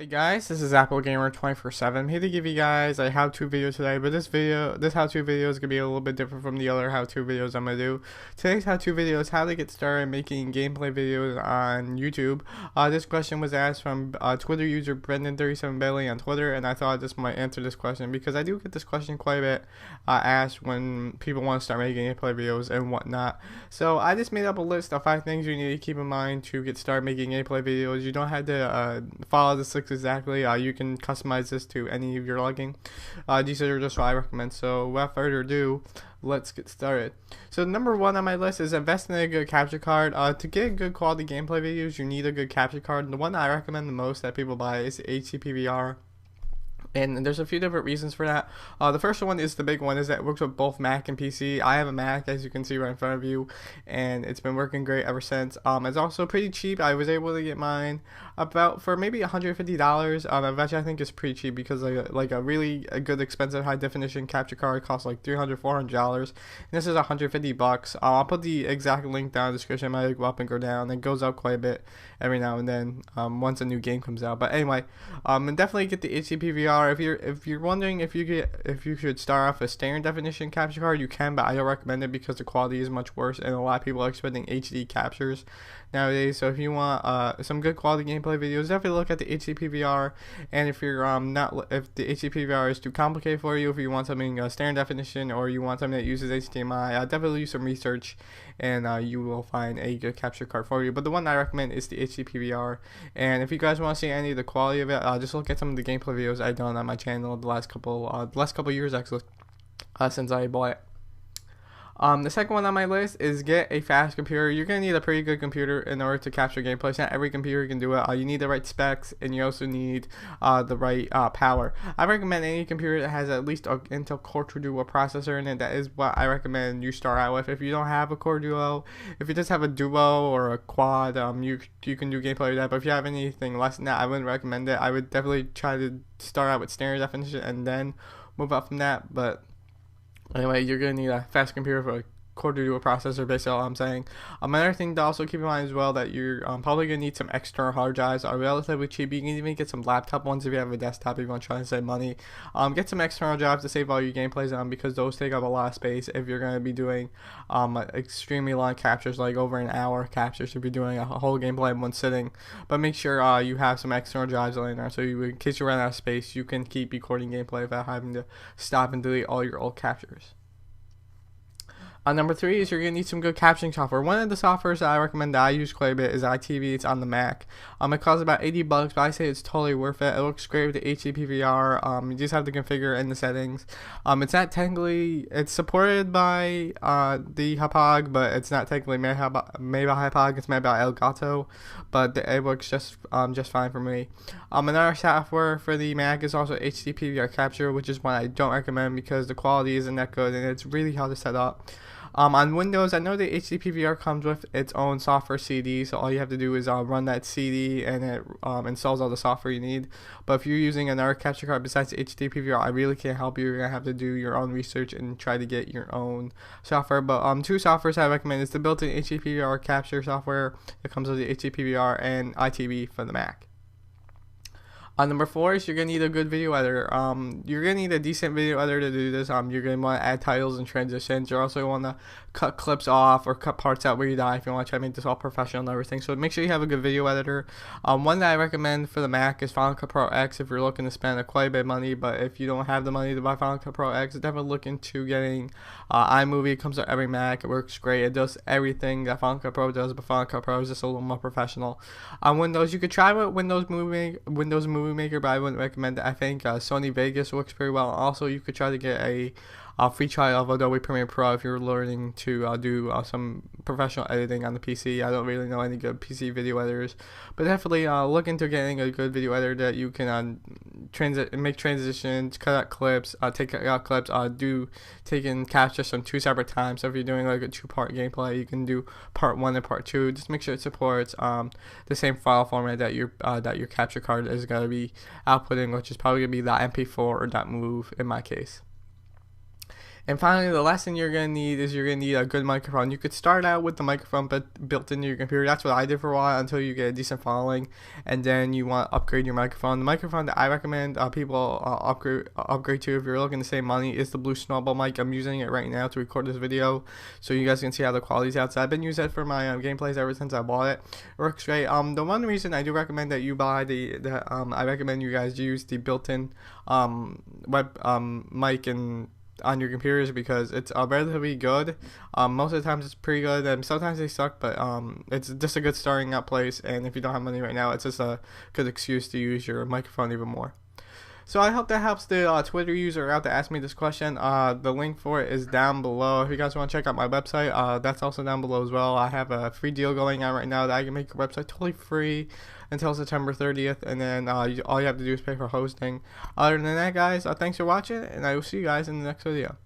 Hey guys, this is Apple Gamer 24/7. I'm here to give you guys a how-to video today, but this how-to video is gonna be a little bit different from the other how-to videos I'm gonna do. Today's how-to video is how to get started making gameplay videos on YouTube. This question was asked from Twitter user Brendan37Bailey on Twitter, and I thought this might answer this question because I do get this question quite a bit asked when people want to start making gameplay videos and whatnot. So I just made up a list of 5 things you need to keep in mind to get started making gameplay videos. You don't have to follow the 6 exactly. You can customize this to any of your liking. These are just what I recommend. So without further ado, let's get started. So number 1 on my list is invest in a good capture card. To get good quality gameplay videos, you need a good capture card. And the one that I recommend the most that people buy is HDPVR. And there's a few different reasons for that. The first one is the big one, is that it works with both Mac and PC. I have a Mac, as you can see right in front of you, and it's been working great ever since. It's also pretty cheap. I was able to get mine about for maybe $150. Which I think is pretty cheap because like a really good expensive high definition capture card costs like $300, $400. And this is $150. I'll put the exact link down in the description. It might go up and go down. It goes up quite a bit every now and then once a new game comes out. But anyway, and definitely get the HDPVR. If you're wondering if you should start off a standard definition capture card, you can, but I don't recommend it because the quality is much worse, and a lot of people are expecting HD captures nowadays. So if you want some good quality gameplay videos, definitely look at the HDPVR. And if you're if the HDPVR is too complicated for you, if you want something standard definition, or you want something that uses HDMI, definitely do some research, and you will find a good capture card for you. But the one I recommend is the HDPVR. And if you guys want to see any of the quality of it, just look at some of the gameplay videos I've done on my channel the last couple years actually, since I bought it. The second one on my list is get a fast computer. You're going to need a pretty good computer in order to capture gameplay. Not every computer can do it. You need the right specs, and you also need the right power. I recommend any computer that has at least an Intel Core 2 Duo processor in it. That is what I recommend you start out with. If you don't have a Core Duo, if you just have a Duo or a Quad, you can do gameplay with that. But if you have anything less than that, I wouldn't recommend it. I would definitely try to start out with standard definition and then move up from that. But anyway, you're going to need a fast computer for a Core Duo processor, basically all I'm saying. Another thing to also keep in mind as well, that you're probably going to need some external hard drives. Are relatively cheap. You can even get some laptop ones if you have a desktop, if you want to try and save money. Get some external drives to save all your gameplays on, because those take up a lot of space if you're going to be doing extremely long captures, like over an hour captures, if you're doing a whole gameplay in one sitting. But make sure you have some external drives laying there, so in case you run out of space, you can keep recording gameplay without having to stop and delete all your old captures. Number 3 is you're going to need some good captioning software. One of the softwares that I recommend that I use quite a bit is iTV. It's on the Mac. It costs about $80, but I say it's totally worth it. It looks great with the HDPVR. You just have to configure in the settings. It's not technically, it's supported by the Hauppauge, but it's not technically made by Hauppauge. It's made by Elgato, but it works just fine for me. Another software for the Mac is also HDPVR Capture, which is one I don't recommend because the quality isn't that good and it's really hard to set up. On Windows, I know the HDPVR comes with its own software CD, so all you have to do is run that CD, and it installs all the software you need. But if you're using another capture card besides HDPVR, I really can't help you. You're going to have to do your own research and try to get your own software. But 2 softwares I recommend is the built-in HDPVR capture software that comes with the HDPVR, and iTV for the Mac. Number 4 is you're going to need a good video editor. You're going to need a decent video editor to do this. You're going to want to add titles and transitions. You're also going to want to cut clips off or cut parts out where you die if you want to try to make this all professional and everything. So make sure you have a good video editor. One that I recommend for the Mac is Final Cut Pro X if you're looking to spend quite a bit of money. But if you don't have the money to buy Final Cut Pro X, definitely look into getting iMovie. It comes with every Mac. It works great. It does everything that Final Cut Pro does, but Final Cut Pro is just a little more professional. On Windows, you could try with Windows Movie Maker, but I wouldn't recommend it. I think Sony Vegas works pretty well. Also, you could try to get a free trial of Adobe Premiere Pro if you're learning to do some professional editing on the PC. I don't really know any good PC video editors, but definitely look into getting a good video editor that you can make transitions, cut out clips, take out clips, take in captures from 2 separate times. So if you're doing like a 2-part gameplay, you can do part 1 and part 2. Just make sure it supports the same file format that your capture card is going to be outputting, which is probably going to be .mp4 or .mov in my case. And finally, the last thing you're gonna need is you're gonna need a good microphone. You could start out with the microphone built into your computer. That's what I did for a while until you get a decent following, and then you want to upgrade your microphone. The microphone that I recommend people upgrade to if you're looking to save money is the Blue Snowball mic. I'm using it right now to record this video, so you guys can see how the quality's outside. I've been using it for my gameplays ever since I bought it. It works great. The one reason I do recommend that you buy I recommend you guys use the built-in web mic and on your computers because it's relatively good. Most of the times it's pretty good, and sometimes they suck, but it's just a good starting out place. And if you don't have money right now, it's just a good excuse to use your microphone even more. So I hope that helps the Twitter user out that asked me this question. The link for it is down below. If you guys want to check out my website, that's also down below as well. I have a free deal going on right now that I can make your website totally free until September 30th, and then all you have to do is pay for hosting. Other than that, guys, thanks for watching, and I will see you guys in the next video.